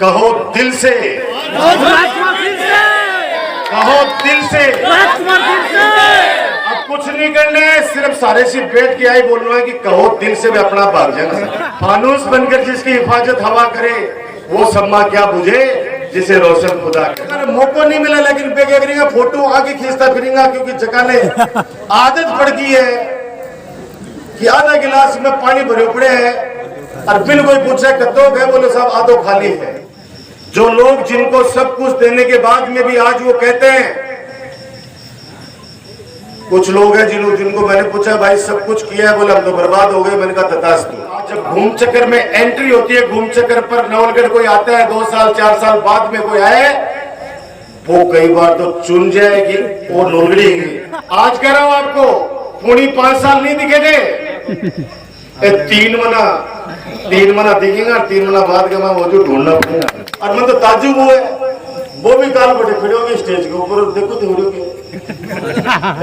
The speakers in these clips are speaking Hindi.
कहो दिल से, कहो दिल से। अब कुछ नहीं करना है, सिर्फ सारे से बैठ के आई बोलना है कि कहो दिल से भी अपना भाग जाना। फानूस बनकर जिसकी हिफाजत हवा करे वो सम्मा क्या बुझे जिसे रोशन खुदा करे। मौका नहीं मिला लेकिन क्या करेंगे, फोटो आगे खींचता फिरेंगा क्योंकि जगह ने आदत पड़ गई है कि आधा गिलास में पानी भरे पड़े हैं और बिल कोई पूछे कद्दो गए, बोले साहब आधो खाली है। जो लोग जिनको सब कुछ देने के बाद में भी आज वो कहते हैं, कुछ लोग हैं जिनको मैंने पूछा भाई सब कुछ किया है, बोले हम तो बर्बाद हो गए। मैंने कहा तथास्तु। जब घूम चक्कर में एंट्री होती है, घूम चक्कर पर नवलगढ़ कोई आता है 2 साल 4 साल बाद में कोई आए, वो कई बार तो चुन जाएगी और नवलगढ़ी। आज कह रहा हूं आपको, पूरी 5 साल नहीं दिखेंगे, 3 महीना दिखेगा, 3 महीना बाद का मैं वो जो ढूंढना पड़ेगा। और मैं तो ताजुब हुआ वो भी काल बटे खड़े होंगे स्टेज के ऊपर, देखो तो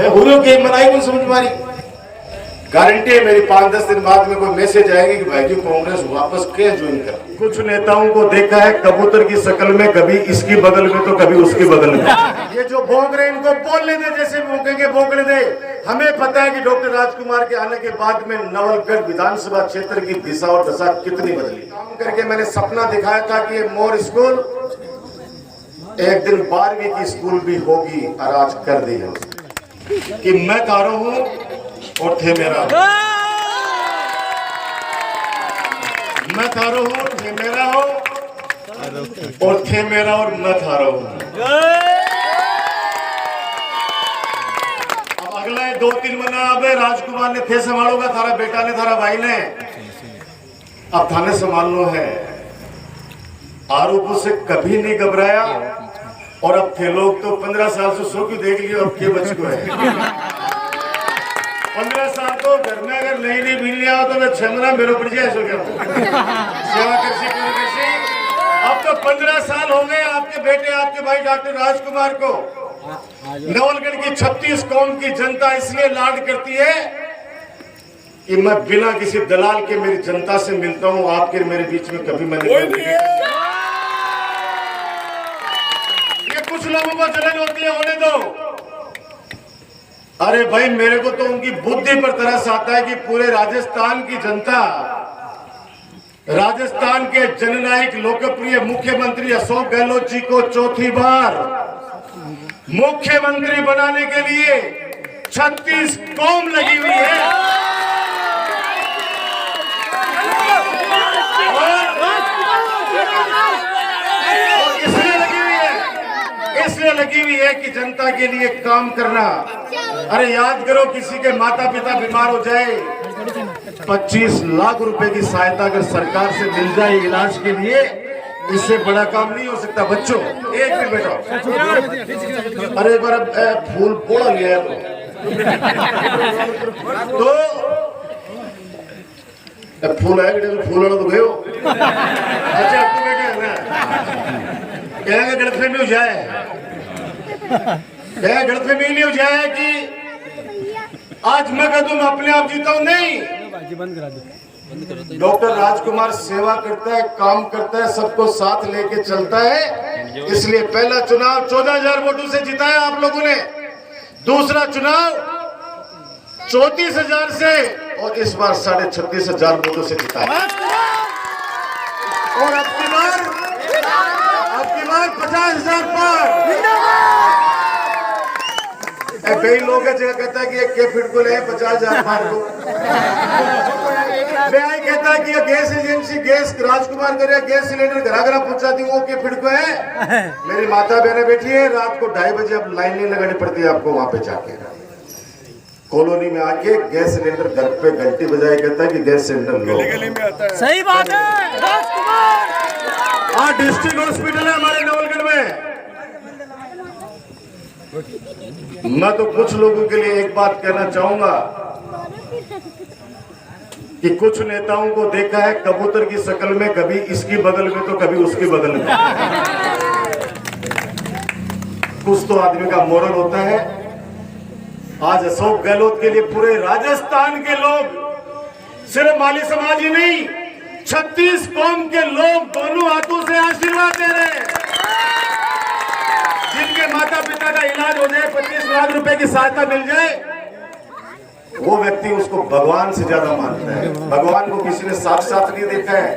हुरियो के मनाई कौन समझ मारी। गारंटी है मेरी 5-10 दिन बाद में कोई मैसेज आएगी कि भाई जी कांग्रेस वापस क्या ज्वाइन कर। कुछ नेताओं को देखा है कबूतर की शक्ल में, कभी इसकी बगल में तो कभी उसकी बगल में। ये जो भौंक रहे इनको बोलने दे, जैसे भौंकेंगे भौंकने दे। हमें पता है कि डॉक्टर राजकुमार के आने के बाद में नवलगढ़ विधानसभा क्षेत्र की दिशा और दशा कितनी बदली। काम करके मैंने सपना दिखाया था कि ये मोर स्कूल एक दिन 12वीं की स्कूल भी होगी और आज कर दी है कि मैं तारो हूं और थे मेरा, मैं थारो हूं थे मेरा हो और थे मेरा और मैं थारो हूं। अब अगला 2-3 महीना अब राजकुमार ने थे संभालोगा, थारा बेटा ने थारा भाई ने अब थाने संभालना है। आरोपों से कभी नहीं घबराया और अब थे लोग तो 15 साल से सो क्यों देख लिए और के बच को है। 15 साल तो घर में अगर नहीं मिल लिया तो मैं 6 महीना मेरे पड़ जाए सो क्या सेवा कर। अब तो 15 साल हो गए आपके बेटे आपके भाई डॉक्टर राजकुमार को। नवलगढ़ की 36 कौम की जनता इसलिए लाड करती है कि मैं बिना किसी दलाल के मेरी जनता से मिलता हूं। आपके मेरे बीच में कभी मैंने कुछ लोगों को जलन होती है, होने दो। अरे भाई मेरे को तो उनकी बुद्धि पर तरस आता है कि पूरे राजस्थान की जनता, राजस्थान के जननायक लोकप्रिय मुख्यमंत्री अशोक गहलोत जी को 4थी बार मुख्यमंत्री बनाने के लिए 36 कौम लगी हुई है। इसलिए लगी हुई है कि जनता के लिए काम करना। अरे याद करो, किसी के माता पिता बीमार हो जाए, 25 लाख रुपए की सहायता अगर सरकार से मिल जाए इलाज के लिए, इससे बड़ा काम नहीं हो सकता। बच्चों एक मिनट बैठो। अरे एक बार फूल पोड़ा गया तो फूल है फूल तो गए। अच्छा तुम्हें क्या गलतफहमी हो जाए, क्या गलतफहमी नहीं हो जाए कि आज मैं कह दूं मैं अपने आप जीता हूं। नहीं, डॉक्टर राजकुमार सेवा करता है, काम करता है, सबको साथ लेके चलता है। इसलिए पहला चुनाव 14,000 वोटों से जीता है आप लोगों ने, दूसरा चुनाव 34,000 से और इस बार 36,500 वोटों से जीता है। और अब की बार 50,000 पर। कई लोग है जगह कहता है कि एक के फिट को ले 50,000 पार को। मैं कहता है कि गैस एजेंसी गैस राजकुमार करे गैस सिलेंडर घर पहुंचा दी, वो के फिट को है। मेरी माता बहने बैठी है, रात को 2:30 बजे अब लाइन नहीं लगानी पड़ती है आपको। वहां पे जाके कॉलोनी में आके गैस सिलेंडर घर पे घंटी बजाए, कहता है कि गैस सिलेंडर लो। गली में आता है। सही बात है राजकुमार। डिस्ट्रिक्ट हॉस्पिटल है हमारे नवलगढ़ में। मैं तो कुछ लोगों के लिए एक बात कहना चाहूंगा कि कुछ नेताओं को देखा है कबूतर की शक्ल में, कभी इसकी बगल में तो कभी उसकी बगल में। कुछ तो आदमी का मोरल होता है। आज अशोक गहलोत के लिए पूरे राजस्थान के लोग, सिर्फ माली समाज ही नहीं, 36 कौम के लोग दोनों हाथों से आशीर्वाद लाख रुपए की सहायता मिल जाए, वो व्यक्ति उसको भगवान से ज्यादा मानता है। भगवान को किसी ने साक्षात नहीं देखा है,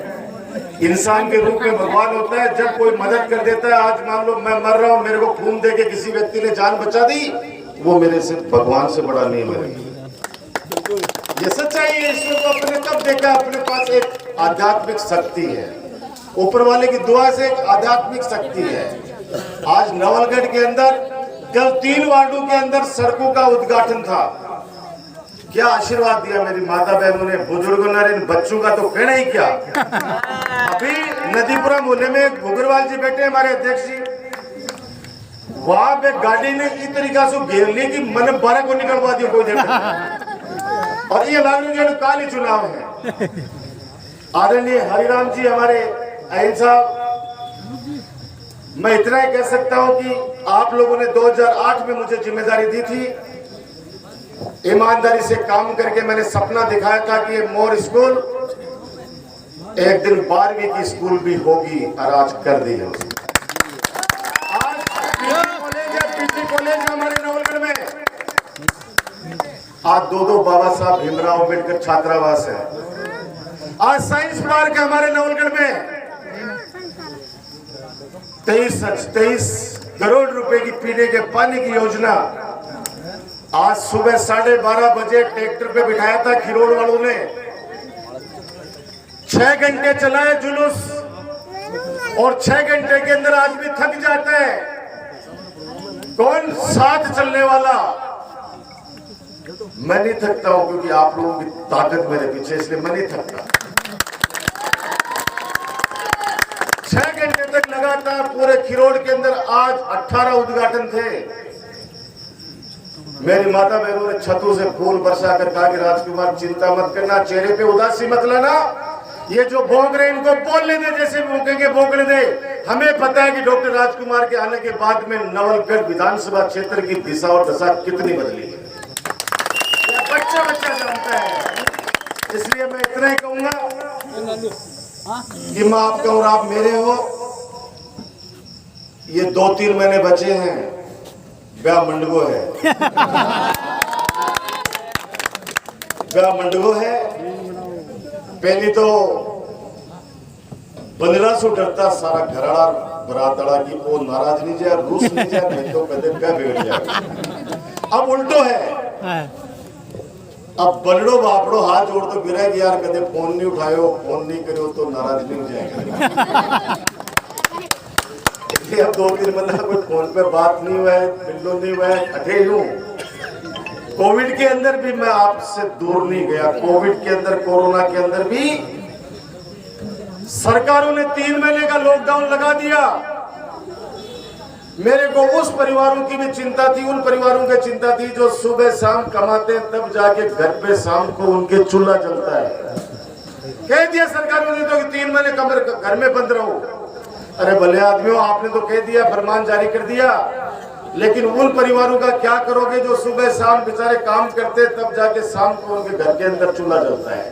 इंसान के रूप में भगवान होता है। जब कोई मदद कर देता है, आज मान लो मैं मर रहा हूं, मेरे को खून दे के किसी व्यक्ति ने जान बचा दी, वो मेरे से भगवान से बड़ा नहीं है। ये सच्चाई है। ईश्वर को अपने तब देखा, अपने पास एक आध्यात्मिक शक्ति है, ऊपर वाले की दुआ से एक आध्यात्मिक शक्ति है। आज नवलगढ़ के अंदर कल 3 वार्डों के अंदर सड़कों का उद्घाटन था। क्या आशीर्वाद दिया मेरी माता बहनों ने, बुजुर्गों ने, इन बच्चों का तो कहना ही क्या। अभी नदीपुरा मोहल्ले में घुगरवाल जी बैठे, हमारे अध्यक्ष जी, वहां पे गाड़ी ने इस तरीका से घेर ली कि मैंने 12 को निकलवा दिया कोई देर में। और ये लालू काल ही चुनाव है। आदरणीय हरिराम जी हमारे अहिल साहब, मैं इतना ही कह सकता हूं कि आप लोगों ने 2008 में मुझे जिम्मेदारी दी थी। ईमानदारी से काम करके मैंने सपना दिखाया था कि ये मोर स्कूल एक दिन 12वीं की स्कूल भी होगी, और आज कर दी है। आज पीजी कॉलेज है हमारे नवलगढ़ में। आज 2 बाबा साहब भीमराव अम्बेडकर छात्रावास है। आज साइंस पार्क है हमारे नवलगढ़ में। 23 करोड़ रुपए की पीने के पानी की योजना। आज सुबह 12:30 बजे ट्रैक्टर पे बिठाया था खिरोड़ वालों ने, 6 घंटे चलाए जुलूस, और 6 घंटे के अंदर आदमी थक जाता है। कौन साथ चलने वाला? मैं नहीं थकता हूं, क्योंकि आप लोगों की ताकत मेरे पीछे, इसलिए मैं नहीं थकता। 6 घंटे तक लगातार पूरे खिरोड़ के अंदर आज 18 उद्घाटन थे। मेरी माता बहनों ने छतों से फूल बरसा कर कहा कि राजकुमार चिंता मत करना, चेहरे पे उदासी मत लाना, ये जो भोंक रहे इनको बोलने दे, जैसे भोंकेंगे भोंकने दे। हमें पता है कि डॉक्टर राजकुमार के आने के बाद में नवलगढ़ विधानसभा क्षेत्र की दिशा और दशा कितनी बदली है, बच्चा बच्चा जानता है। इसलिए मैं इतना ही कहूंगा कि मैं आपका और आप मेरे हो। ये 2-3 महीने बचे हैं, ब्याह मंडगो है, ब्याह मंडगो है। पहली तो 1500 डरता सारा घराड़ा बरातड़ा की वो नाराज नहीं जाए, रूस नहीं जाए, नहीं तो कदे ब्याह बिगड़ जाए। अब उल्टो है, अब बलड़ो बापड़ो हाथ जोड़ तो गिरा कि यार कदे फोन नहीं उठायो, फोन नहीं करो तो नाराज नहीं हो जाएगा। अब 2-3 महीना कोई फोन पे बात नहीं हुआ है, मिलो नहीं हुआ है, अठे हूँ। कोविड के अंदर भी मैं आपसे दूर नहीं गया। कोविड के अंदर, कोरोना के अंदर भी सरकारों ने 3 महीने का लॉकडाउन लगा दिया। मेरे को उस परिवारों की भी चिंता थी, उन परिवारों की चिंता थी जो सुबह शाम कमाते हैं, तब जाके घर पे शाम को उनके चूल्हा जलता है। कह दिया सरकारों ने तो कि 3 महीने कमरे घर में बंद रहो। अरे भले आदमियों, आपने तो कह दिया, फरमान जारी कर दिया, लेकिन उन परिवारों का क्या करोगे जो सुबह शाम बेचारे काम करते, तब जाके शाम को उनके घर के अंदर चूल्हा जलता है।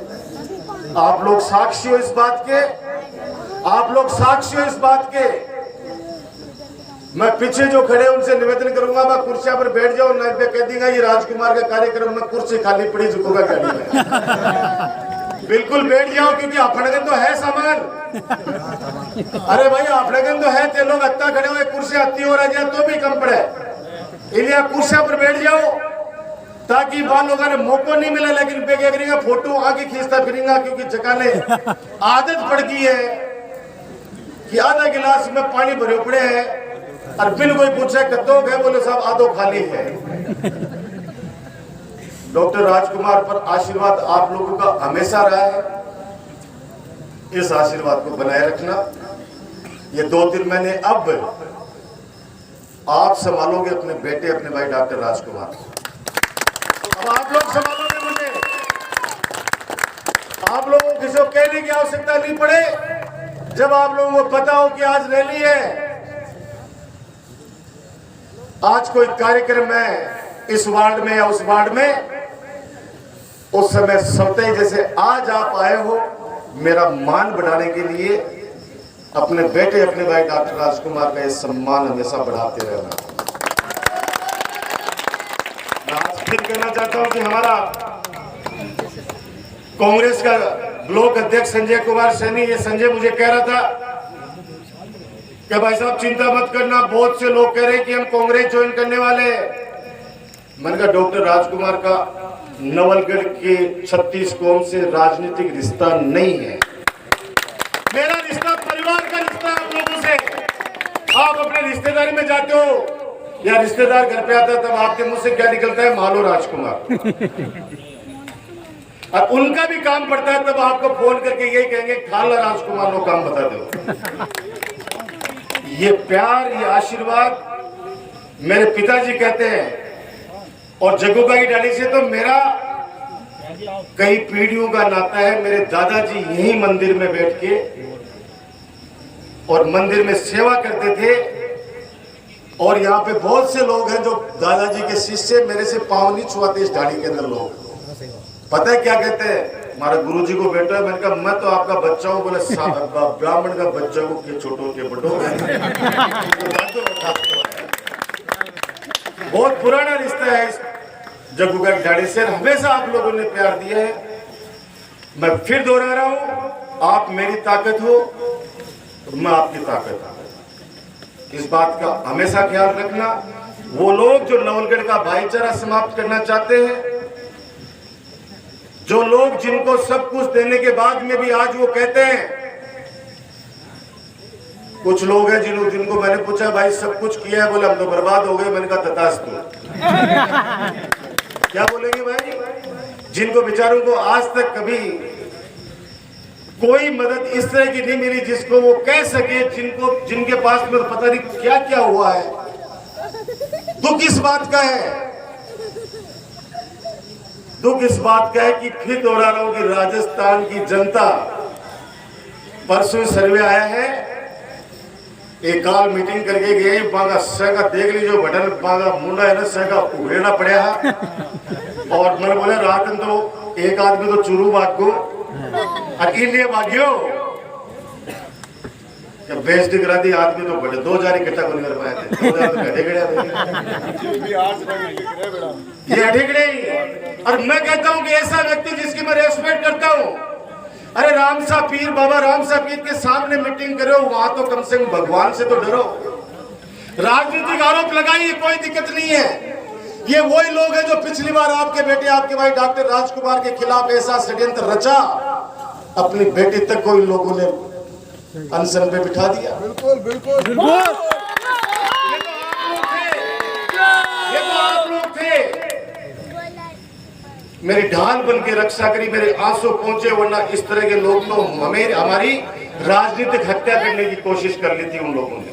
आप लोग साक्षी हो इस बात के, आप लोग साक्षी हो इस बात के। मैं पीछे जो खड़े उनसे निवेदन करूंगा, मैं कुर्सियां पर बैठ जाओ, ना पे कह दूंगा ये राजकुमार का कार्यक्रम में कुर्सी खाली पड़ी झुकूंगा गाड़ी में। बिल्कुल बैठ जाओ, क्योंकि अपनगन तो है सामान। अरे भाई अपनगन तो है, ते लोग अत्ता खड़े हुए, कुर्सी अत्ती हो रहा तो भी कम पड़े, इसलिए कुर्सियां पर बैठ जाओ, ताकि बाल लोगों ने मौका नहीं मिला। लेकिन पे क्या करेंगे, फोटो आगे खींचता फिरेंगे, क्योंकि जगह ने आदत पड़ गई है कि आधा गिलास में पानी भरे पड़े हैं, और बिल कोई पूछे कद्दो गए, बोले साहब आधो खाली है। डॉक्टर राजकुमार पर आशीर्वाद आप लोगों का हमेशा रहा है, इस आशीर्वाद को बनाए रखना। ये 2-3 महीने अब आप संभालोगे अपने बेटे, अपने भाई डॉक्टर राजकुमार। अब आप लोग संभालोगे मुझे, आप लोगों को किसी को कहने की आवश्यकता नहीं पड़े। जब आप लोगों को पता हो कि आज रैली है, आज कोई कार्यक्रम है इस वार्ड में या उस वार्ड में, उस समय सोते ही जैसे आज आप आए हो, मेरा मान बढ़ाने के लिए अपने बेटे, अपने भाई डॉक्टर राजकुमार का ये सम्मान हमेशा बढ़ाते रहना। कहना चाहता हूं कि हमारा कांग्रेस का ब्लॉक अध्यक्ष संजय कुमार सैनी, ये संजय मुझे कह रहा था कि भाई साहब चिंता मत करना, बहुत से लोग कह रहे हैं कि हम कांग्रेस ज्वाइन करने वाले हैं। मैंने कहा डॉक्टर राजकुमार का नवलगढ़ के 36 कौम से राजनीतिक रिश्ता नहीं है, मेरा रिश्ता परिवार का रिश्ता है आप लोगों से। आप अपने रिश्तेदारी में जाते हो या रिश्तेदार घर पे आता है, तब आपके मुंह से क्या निकलता है? मालो राजकुमार। और उनका भी काम पड़ता है, तब आपको फोन करके यही कहेंगे खाला राजकुमार लोग काम बता दो। ये प्यार, ये आशीर्वाद मेरे पिताजी कहते हैं, और जगूबा की डाली से तो मेरा कई पीढ़ियों का नाता है। मेरे दादाजी यही मंदिर में बैठ के और मंदिर में सेवा करते थे, और यहाँ पे बहुत से लोग हैं जो दादाजी के शिष्य, मेरे से पाँव नहीं छुआते इस डाली के अंदर लोग। पता है क्या कहते हैं? हमारा गुरुजी को बेटा है। मैंने कहा मैं तो आपका बच्चा हूँ। बोले ब्राह्मण का बच्चा को के छोटो के बड़ो। बहुत पुराना रिश्ता है इस जग्गू का ढाड़ी से, हमेशा आप लोगों ने प्यार दिया है। मैं फिर दोहरा रहा हूँ, आप मेरी ताकत हो तो मैं आपकी ताकत हूं। इस बात का हमेशा ख्याल रखना। वो लोग जो नवलगढ़ का भाईचारा समाप्त करना चाहते हैं, जो लोग जिनको सब कुछ देने के बाद में भी आज वो कहते हैं, कुछ लोग हैं जिनको मैंने पूछा भाई सब कुछ किया है, बोले हम तो बर्बाद हो गए। मैंने कहा तथास्तु। क्या बोलेंगे भाई? जिनको बेचारों को आज तक कभी कोई मदद इस तरह की नहीं मिली जिसको वो कह सके, जिनके पास में पता नहीं क्या क्या हुआ है। दुख इस बात का है, दुख इस बात का है कि फिर दोहरा रहा हूं कि राजस्थान की जनता, परसों सर्वे आया है, एक काल मीटिंग करके गए, बागा सह का देख लीजिए बटन बागा मुंडा है ना, सह का उड़ेना पड़ा। और मैंने बोले रात में तो एक आदमी तो चुरू भाग को अकेले भाग्यो बेइज्जती करा दी। आदमी तो बड़े 2000 इकट्ठा को नहीं कर पाए थे। 2000 तो ये अठेगड़े ही। और मैं कहता हूं कि ऐसा व्यक्ति जिसकी मैं रेस्पेक्ट करता हूं, अरे राम सा पीर, बाबा राम सा पीर के सामने मीटिंग करो, वहां तो कम से कम भगवान से तो डरो। राजनीतिक आरोप लगाइए, कोई दिक्कत नहीं है। ये वही लोग हैं जो पिछली बार आपके बेटे, आपके भाई डॉक्टर राजकुमार के खिलाफ ऐसा षड्यंत्र रचा, अपनी बेटी तक को इन लोगों ने अनशन पे बिठा दिया। बिल्कुल बिल्कुल बिल्कुल। ये तो आप लोग थे। मेरी ढाल बन के रक्षा करी, मेरे आंसू पहुंचे, वरना इस तरह के लोग तो हमारी राजनीतिक हत्या करने की कोशिश कर ली थी उन लोगों ने।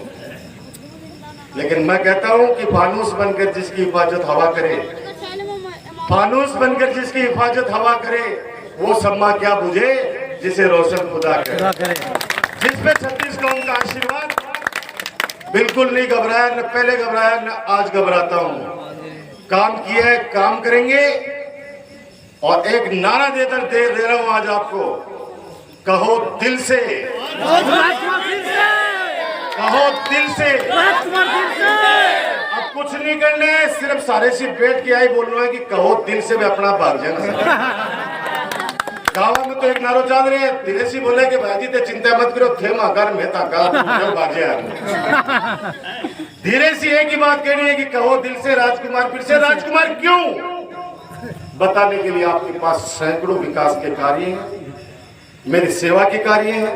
लेकिन मैं कहता हूं कि फानूस बनकर जिसकी हिफाजत हवा करे, फानूस बनकर जिसकी हिफाजत हवा करे, वो सम्मा क्या बुझे जिसे रोशन खुदा करे। जिसपे 36 कौम का आशीर्वाद, बिल्कुल नहीं घबराया, न पहले घबराया न आज घबराता हूं। काम किया है, काम करेंगे। और एक नारा देकर दे रहा हूं आज आपको, कहो दिल से, कहो दिल से। अब कुछ नहीं करना है, सिर्फ सारे से बैठ के आई बोलना है कि कहो दिल से, मैं अपना भाग जाना। गाँव में तो एक नारो चाल रहे हैं, धीरे से बोले कि भाई ते चिंता मत करो, थे माकार में धीरे से एक ही बात कहनी है कि कहो दिल से राजकुमार। फिर से राजकुमार क्यों, बताने के लिए आपके पास सैकड़ों विकास के कार्य हैं, मेरी सेवा के कार्य हैं।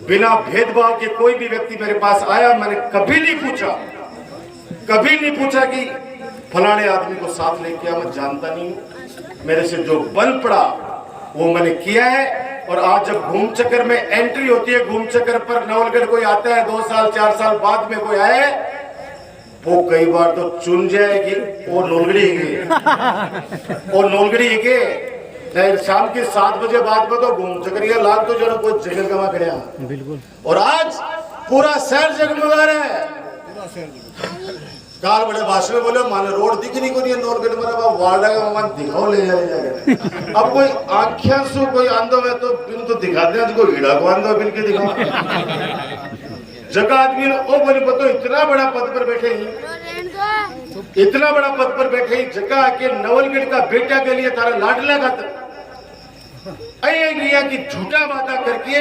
बिना भेदभाव के कोई भी व्यक्ति मेरे पास आया, मैंने कभी नहीं पूछा कि फलाने आदमी को साथ लेके आया, मैं जानता नहीं हूं। मेरे से जो बल पड़ा वो मैंने किया है। और आज जब घूम चक्कर में एंट्री होती है, घूम चक्कर पर नवलगढ़ कोई आता है 2 साल 4 साल बाद में कोई आए, वो कई बार तो चुन जाएगी और नोलगड़ी और नोलगड़ी के शाम के 7 बजे बाद में तो घूम चक्कर लाख तो जो कोई जगह गवा खड़ा। बिल्कुल। और आज पूरा शहर जगमगा रहा है। काल बड़े भाषण में बोले माने रोड दिख नहीं को नहीं नोलगढ़ में वार्डा का मन दिखाओ ले जाए। अब कोई आंखियां सु कोई आंदो में तो बिन तो दिखा दे, को हीड़ा को आंदो बिन के दिखाओ। जगह आदमी ओ बोली पतो इतना बड़ा पद पर बैठे ही इतना बड़ा पद पर बैठे ही जगह के नवलगढ़ का बेटा के लिए तारा लाडला का लिया कि झूठा वादा करके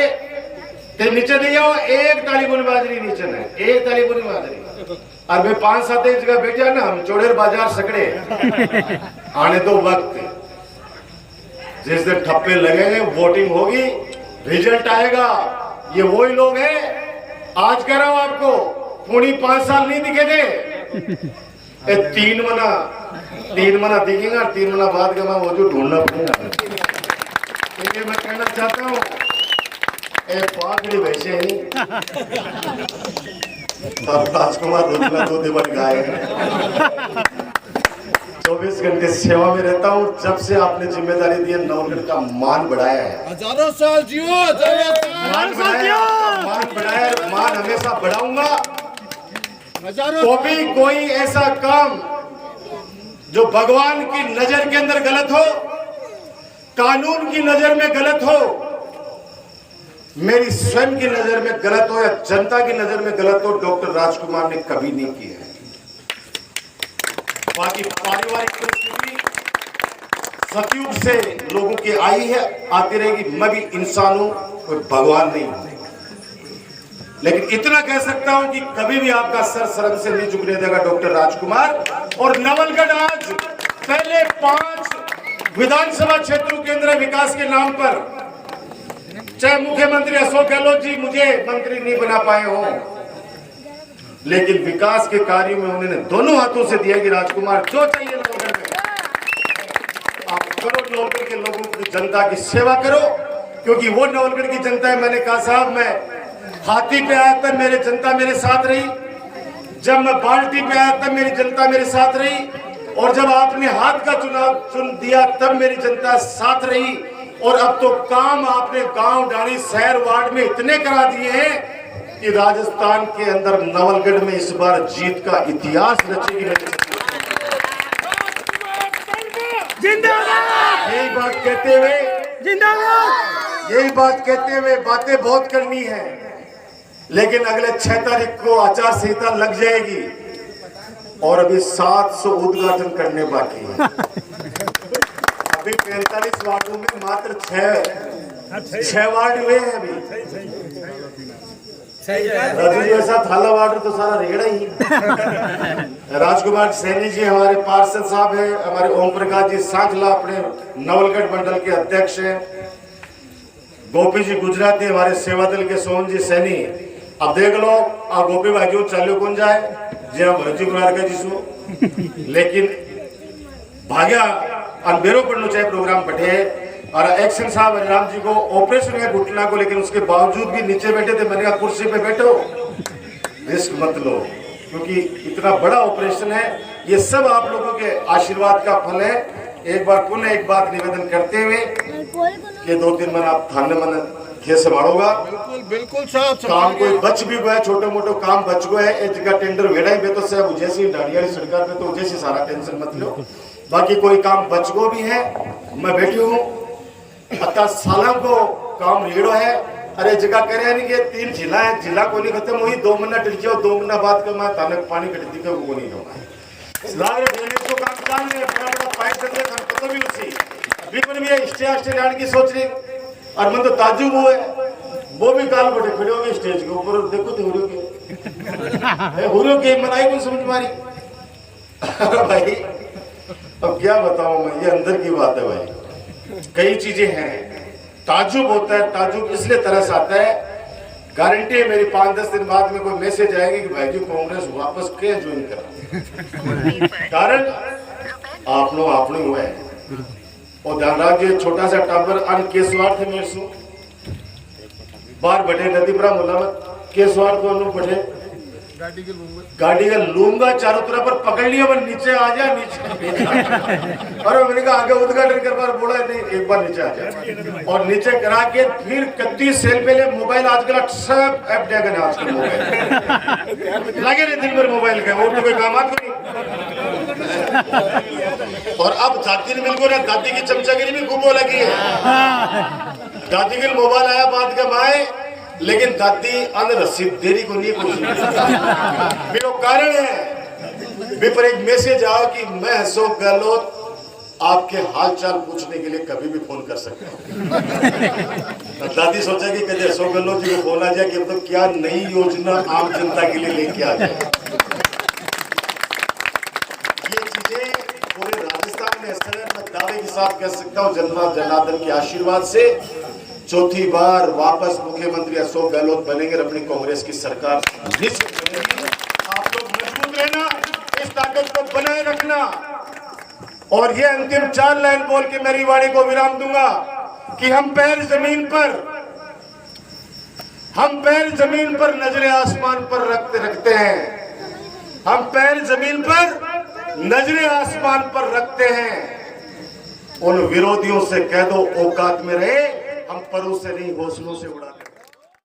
ते नीचे दे जाओ, एक ताली गुनी बाजरी नीचे है, एक ताली गुनी बाजरी। और मैं 5-7 जगह बैठा ना, हम चौड़ेर बाजार सकड़े आने दो वक्त, जिस दिन ठप्पे लगेंगे वोटिंग होगी, रिजल्ट आएगा। ये वही लोग हैं, आज कह रहा हूं आपको, पूरी 5 साल नहीं दिखे थे, 3 महीना दिखेगा, 3 महीना बाद का मैं वो जो ढूंढना पड़ेगा। इसलिए मैं कहना चाहता हूँ, पाकड़ी वैसे ही राजकुमार दो दिवस गाए 24 घंटे सेवा में रहता हूँ। जब से आपने जिम्मेदारी दी है, नवलगढ़ का मान बढ़ाया है, हजारों साल जियो, मान बढ़ाया, मान हमेशा बढ़ाऊंगा। तो भी कोई ऐसा काम जो भगवान की नजर के अंदर गलत हो, कानून की नजर में गलत हो, मेरी स्वयं की नजर में गलत हो या जनता की नजर में गलत हो, डॉक्टर राजकुमार ने कभी नहीं किया है। बाकी पारिवारिक परिस्थिति सतयुग से लोगों की आई है, आती रहेगी। मैं भी इंसान हूं, कोई भगवान नहीं हूं, लेकिन इतना कह सकता हूं कि कभी भी आपका सर शर्म से नहीं झुकने देगा डॉक्टर राजकुमार। और नवलगढ़ आज पहले 5 विधानसभा क्षेत्रों के अंदर विकास के नाम पर, चाहे मुख्यमंत्री अशोक गहलोत जी मुझे मंत्री नहीं बना पाए हो, लेकिन विकास के कार्यों में उन्होंने दोनों हाथों से दिया कि राजकुमार जो चाहिए नवलगढ़ में आप करो, नवलगढ़ के लोगों की जनता की सेवा करो, क्योंकि वो नवलगढ़ की जनता है। मैंने कहा साहब, मैं हाथी पे आया तब मेरे जनता मेरे साथ रही, जब मैं बाल्टी पे आया तब मेरी जनता मेरे साथ रही, और जब आपने हाथ का चुनाव चुन दिया तब मेरी जनता साथ रही। और अब तो काम आपने गांव, डाणी, शहर, वार्ड में इतने करा दिए हैं कि राजस्थान के अंदर नवलगढ़ में इस बार जीत का इतिहास रचेगी। यही बात कहते हुए बातें बहुत करनी है, लेकिन अगले 6 तारीख को आचार संहिता लग जाएगी और अभी 700 उद्घाटन करने बाकी है। अभी 45 वार्डों में मात्र 6 वार्ड हुए हैं। अभी रजू जैसा थाला वार्ड तो सारा रेगड़ा ही। राजकुमार सैनी जी हमारे पार्षद साहब हैं, हमारे ओम प्रकाश जी सांखला अपने नवलगढ़ मंडल के अध्यक्ष हैं, गोपी जी गुजराती हमारे सेवा दल के सोहन जी सैनी। अब देख लो आ गोपी भाई जो चालू कौन जाए जी, हम रजू कुमार का जिसो, लेकिन भाग्या अनबेरो पढ़ना चाहे प्रोग्राम बैठे। और एक्शन साहब राम जी को ऑपरेशन है घुटना को, लेकिन उसके बावजूद भी नीचे बैठे थे। मैंने कहा कुर्सी पे बैठो, रिस्क मत लो, क्योंकि इतना बड़ा ऑपरेशन है। ये सब आप लोगों के आशीर्वाद का फल है। एक बार पुनः एक बात निवेदन करते हुए कि 2-3 मन आप थाने मन खेत संभालोगा। बिल्कुल साहब, काम कोई बच भी गया, छोटे मोटे काम बच गए है, एक जगह टेंडर वेड़ा ही तो सब जैसी डाड़िया सरकार पे तो जैसी सारा टेंशन मत लो। बाकी कोई काम बच गो भी है, मैं बैठी हूँ 50 सालों को काम रेड़ो है। अरे जगह कह रहे हैं कि 3 जिला है, जिला को नहीं खत्म हुई, 2 महीना टिक जाओ, 2 महीना बाद का मैं ताने पानी कट दी वो नहीं होगा। लाग ड्रेनेज को काम काम है, बड़ा पाइप चल रहा है, पता भी उसी बिल्कुल भी स्टेज डालने की सोच रही। और मैं तो ताजुब हुए, वो भी काल बैठे खड़े हो गए स्टेज के ऊपर, देखो तो हुरियो के मनाई को समझ मारी। भाई अब क्या बताऊं मैं, ये अंदर की बात है भाई। कई चीजें हैं, ताजुब होता है, ताजुब इसलिए तरस आता है। गारंटी है मेरी 5-10 दिन बाद में कोई मैसेज आएगी कि भाई जी कांग्रेस वापस क्या ज्वाइन करा। कारण आप लोग हुए हैं। और ध्यान रखिए, छोटा सा टाबर अन केसवार थे मेरे सो बाहर बैठे नदीपुरा मुलामत केसवार को अनु बैठे गाड़ी का लूंगा चारों तरफ पर पकड़ लिया, मैं नीचे आ जा नीचे। और मैंने कहा आगे उद्घाटन कर बार बोला नहीं, एक बार नीचे आ जा। और नीचे करा के फिर 31 सेल पहले मोबाइल आजकल सब ऐप देगा ना, आजकल मोबाइल लगे नहीं दिन भर मोबाइल का, और तो कोई काम आता नहीं। और अब जाति ने मिलकर ना दादी की चमचागिरी भी खूब हो लगी है। दादी के मोबाइल आया बात का माए, लेकिन दादी अंदर रसीद देरी को नहीं पूछी। मेरा कारण है पर एक मैसेज आओ कि मैं अशोक गहलोत आपके हालचाल पूछने के लिए कभी भी फोन कर सकता हूँ। दादी सोचा कि कभी अशोक गहलोत जी को फोन आ जाए कि तो क्या नई योजना आम जनता के लिए लेके आ जाए। ये चीजें पूरे राजस्थान में असर है। मैं दावे के साथ कह सकता हूँ जनता जनार्दन के आशीर्वाद से चौथी बार वापस मुख्यमंत्री अशोक गहलोत बनेंगे और अपनी कांग्रेस की सरकार निश्चित बनेगी। आप लोग मजबूत रहना, इस ताकत को बनाए रखना। और ये अंतिम 4 लाइन बोल के मेरी वाणी को विराम दूंगा कि हम पैर जमीन पर नजरें आसमान पर रखते हैं। हम पैर जमीन पर नजरें आसमान पर रखते हैं। उन विरोधियों से कह दो औकात में रहे, हम परों से नहीं हौसलों से उड़ाते।